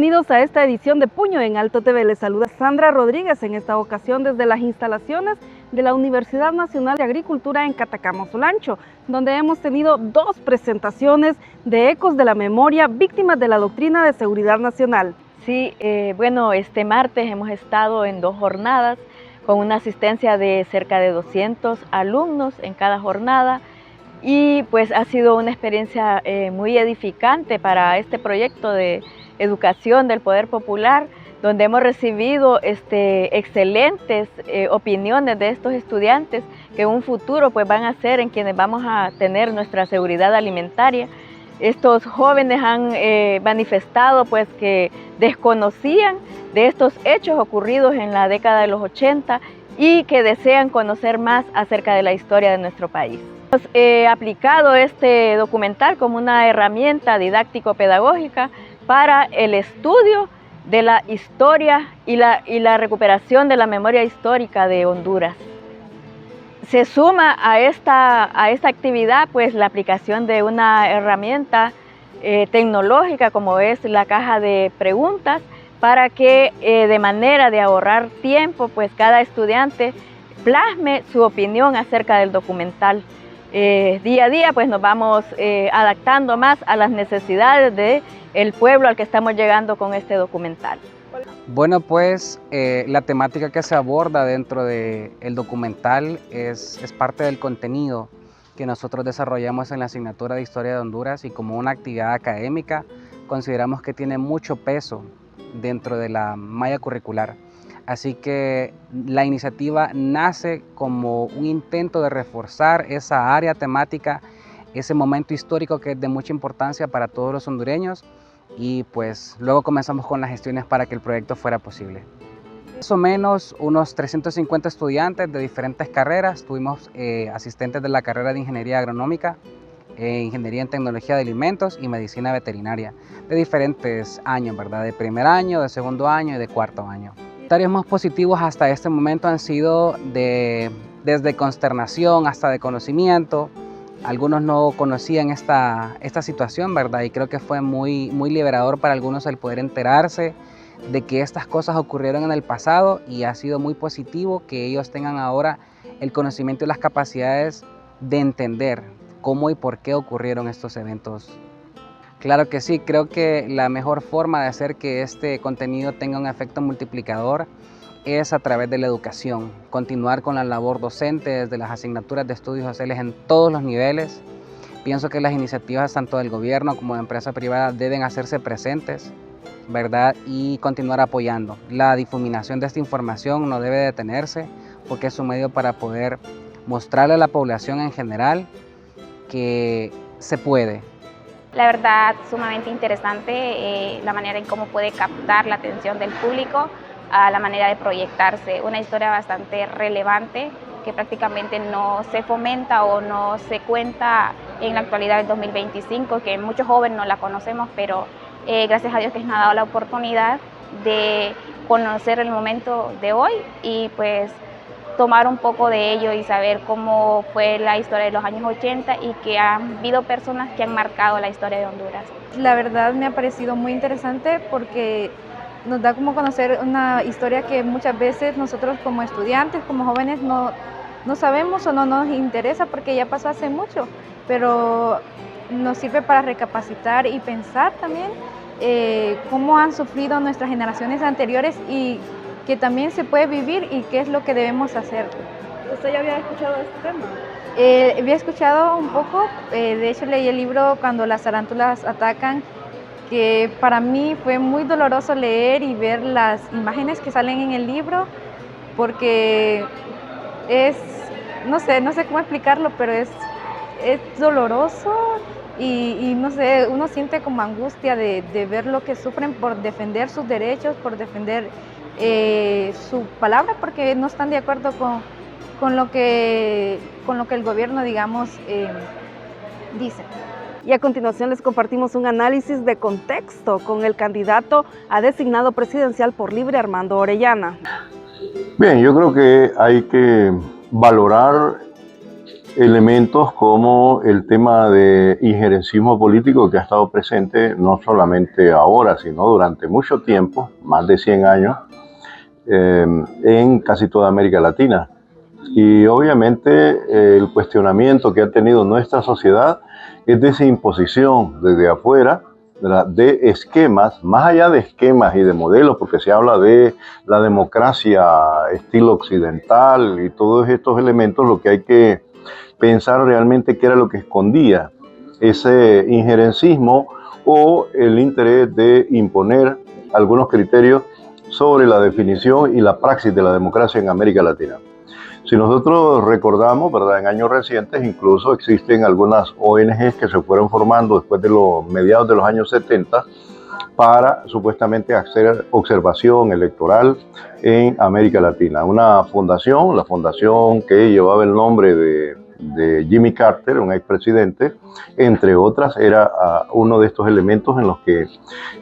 Bienvenidos a esta edición de Puño en Alto TV. Les saluda Sandra Rodríguez, en esta ocasión desde las instalaciones de la Universidad Nacional de Agricultura en Catacamas, Olancho, donde hemos tenido dos presentaciones de ecos de la memoria víctimas de la doctrina de seguridad nacional. Sí, bueno, este martes hemos estado en dos jornadas con una asistencia de cerca de 200 alumnos en cada jornada y pues ha sido una experiencia muy edificante para este proyecto de educación del Poder Popular, donde hemos recibido excelentes opiniones de estos estudiantes que en un futuro pues van a ser en quienes vamos a tener nuestra seguridad alimentaria. Estos jóvenes han manifestado pues que desconocían de estos hechos ocurridos en la década de los 80 y que desean conocer más acerca de la historia de nuestro país. Hemos aplicado este documental como una herramienta didáctico-pedagógica para el estudio de la historia y la recuperación de la memoria histórica de Honduras. Se suma a esta actividad pues la aplicación de una herramienta tecnológica como es la caja de preguntas para que de manera de ahorrar tiempo pues cada estudiante plasme su opinión acerca del documental. Día a día pues nos vamos adaptando más a las necesidades del pueblo al que estamos llegando con este documental. Bueno, pues la temática que se aborda dentro del documental es parte del contenido que nosotros desarrollamos en la asignatura de Historia de Honduras, y como una actividad académica consideramos que tiene mucho peso dentro de la malla curricular. Así que la iniciativa nace como un intento de reforzar esa área temática, ese momento histórico que es de mucha importancia para todos los hondureños, y pues luego comenzamos con las gestiones para que el proyecto fuera posible. Más o menos unos 350 estudiantes de diferentes carreras. Tuvimos asistentes de la carrera de Ingeniería Agronómica, Ingeniería en Tecnología de Alimentos y Medicina Veterinaria, de diferentes años, ¿verdad? De primer año, de segundo año y de cuarto año. Los comentarios más positivos hasta este momento han sido desde consternación hasta de conocimiento. Algunos no conocían esta situación, ¿verdad? Y creo que fue muy liberador para algunos el poder enterarse de que estas cosas ocurrieron en el pasado, y ha sido muy positivo que ellos tengan ahora el conocimiento y las capacidades de entender cómo y por qué ocurrieron estos eventos. Claro que sí, creo que la mejor forma de hacer que este contenido tenga un efecto multiplicador es a través de la educación, continuar con la labor docente desde las asignaturas de estudios sociales en todos los niveles. Pienso que las iniciativas tanto del gobierno como de empresa privada deben hacerse presentes, ¿verdad? Y continuar apoyando. La difuminación de esta información no debe detenerse, porque es un medio para poder mostrarle a la población en general que se puede. La verdad, sumamente interesante la manera en cómo puede captar la atención del público, a la manera de proyectarse. Una historia bastante relevante que prácticamente no se fomenta o no se cuenta en la actualidad del 2025, que muchos jóvenes no la conocemos, pero gracias a Dios que nos ha dado la oportunidad de conocer el momento de hoy y pues tomar un poco de ello y saber cómo fue la historia de los años 80 y que han habido personas que han marcado la historia de Honduras. La verdad me ha parecido muy interesante porque nos da como conocer una historia que muchas veces nosotros como estudiantes, como jóvenes no sabemos o no nos interesa porque ya pasó hace mucho, pero nos sirve para recapacitar y pensar también cómo han sufrido nuestras generaciones anteriores y que también se puede vivir y qué es lo que debemos hacer. ¿Usted ya había escuchado este tema? Había escuchado un poco, de hecho leí el libro Cuando las tarántulas atacan, que para mí fue muy doloroso leer y ver las imágenes que salen en el libro, porque no sé cómo explicarlo, pero es doloroso y no sé, uno siente como angustia de ver lo que sufren por defender sus derechos, por defender su palabra, porque no están de acuerdo con lo que el gobierno, digamos, dice. Y a continuación les compartimos un análisis de contexto con el candidato a designado presidencial por Libre, Armando Orellana. Bien, yo creo que hay que valorar elementos como el tema de injerencismo político que ha estado presente no solamente ahora, sino durante mucho tiempo, más de 100 años, en casi toda América Latina. Y obviamente el cuestionamiento que ha tenido nuestra sociedad es de esa imposición desde afuera, ¿verdad?, de esquemas, más allá de esquemas y de modelos, porque se habla de la democracia estilo occidental y todos estos elementos. Lo que hay que pensar realmente qué era lo que escondía ese injerencismo o el interés de imponer algunos criterios sobre la definición y la praxis de la democracia en América Latina. Si nosotros recordamos, ¿verdad?, en años recientes incluso existen algunas ONGs que se fueron formando después de los mediados de los años 70 para supuestamente hacer observación electoral en América Latina. Una fundación, la fundación que llevaba el nombre de Jimmy Carter, un expresidente, entre otras, era uno de estos elementos en los que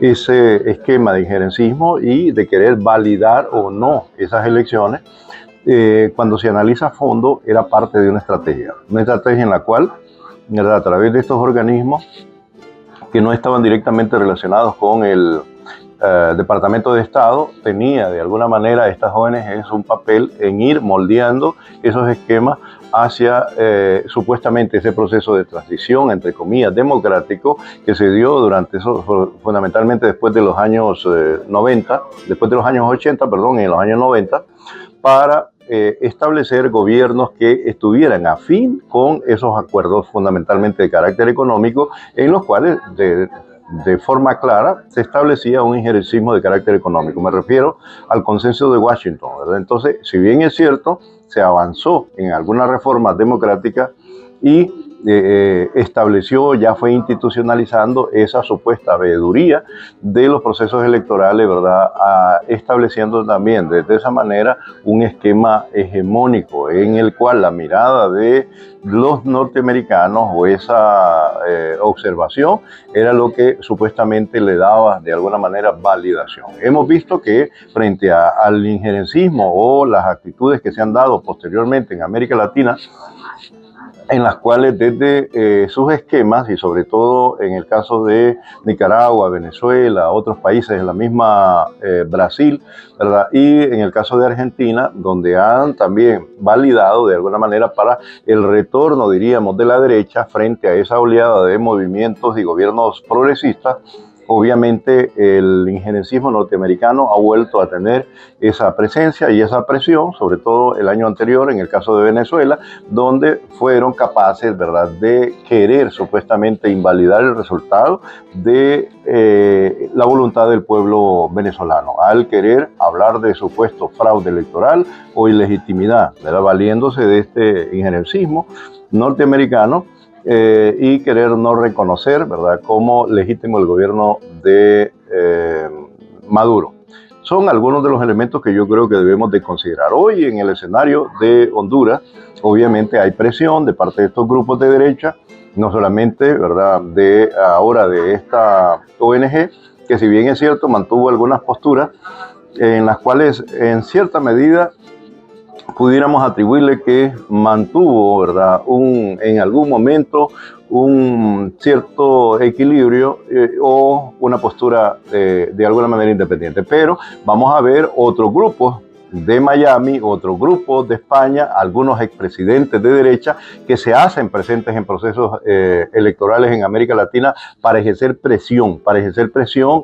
ese esquema de injerencismo y de querer validar o no esas elecciones, cuando se analiza a fondo, era parte de una estrategia en la cual, a través de estos organismos que no estaban directamente relacionados con el Departamento de Estado, tenía de alguna manera estas ONGs un papel en ir moldeando esos esquemas hacia supuestamente ese proceso de transición, entre comillas, democrático, que se dio durante eso, fundamentalmente después de los años 90, después de los años 80, perdón, en los años 90, para establecer gobiernos que estuvieran afín con esos acuerdos fundamentalmente de carácter económico, en los cuales de forma clara se establecía un injerencismo de carácter económico. Me refiero al consenso de Washington, ¿verdad? Entonces, si bien es cierto, se avanzó en algunas reformas democráticas y estableció, ya fue institucionalizando esa supuesta veeduría de los procesos electorales, ¿verdad?, estableciendo también desde esa manera un esquema hegemónico en el cual la mirada de los norteamericanos o esa observación era lo que supuestamente le daba de alguna manera validación. Hemos visto que frente al injerencismo o las actitudes que se han dado posteriormente en América Latina, en las cuales desde sus esquemas, y sobre todo en el caso de Nicaragua, Venezuela, otros países, en la misma Brasil, ¿verdad?, y en el caso de Argentina, donde han también validado de alguna manera para el retorno, diríamos, de la derecha frente a esa oleada de movimientos y gobiernos progresistas. Obviamente el injerencismo norteamericano ha vuelto a tener esa presencia y esa presión, sobre todo el año anterior en el caso de Venezuela, donde fueron capaces, ¿verdad?, de querer supuestamente invalidar el resultado de la voluntad del pueblo venezolano, al querer hablar de supuesto fraude electoral o ilegitimidad, ¿verdad?, valiéndose de este injerencismo norteamericano. Y querer no reconocer, ¿verdad?, como legítimo el gobierno de Maduro. Son algunos de los elementos que yo creo que debemos de considerar. Hoy en el escenario de Honduras, obviamente hay presión de parte de estos grupos de derecha, no solamente, ¿verdad?, de ahora de esta ONG, que si bien es cierto mantuvo algunas posturas en las cuales en cierta medida pudiéramos atribuirle que mantuvo, ¿verdad?, en algún momento un cierto equilibrio o una postura de alguna manera independiente. Pero vamos a ver otros grupos de Miami, otros grupos de España, algunos expresidentes de derecha que se hacen presentes en procesos electorales en América Latina para ejercer presión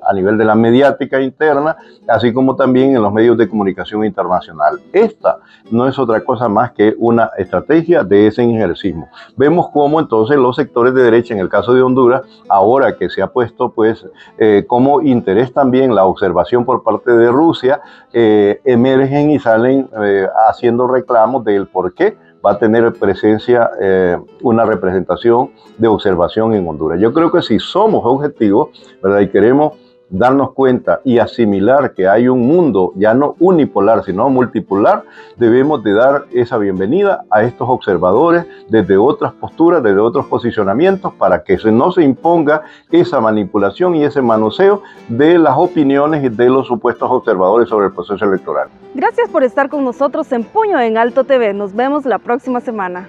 a nivel de la mediática interna, así como también en los medios de comunicación internacional. Esta no es otra cosa más que una estrategia de ese injerencismo. Vemos cómo entonces los sectores de derecha, en el caso de Honduras, ahora que se ha puesto pues como interés también la observación por parte de Rusia, emergen y salen haciendo reclamos del por qué va a tener presencia una representación de observación en Honduras. Yo creo que si somos objetivos, ¿verdad?, y queremos darnos cuenta y asimilar que hay un mundo ya no unipolar, sino multipolar, debemos de dar esa bienvenida a estos observadores desde otras posturas, desde otros posicionamientos, para que no se imponga esa manipulación y ese manoseo de las opiniones y de los supuestos observadores sobre el proceso electoral. Gracias por estar con nosotros en Puño en Alto TV. Nos vemos la próxima semana.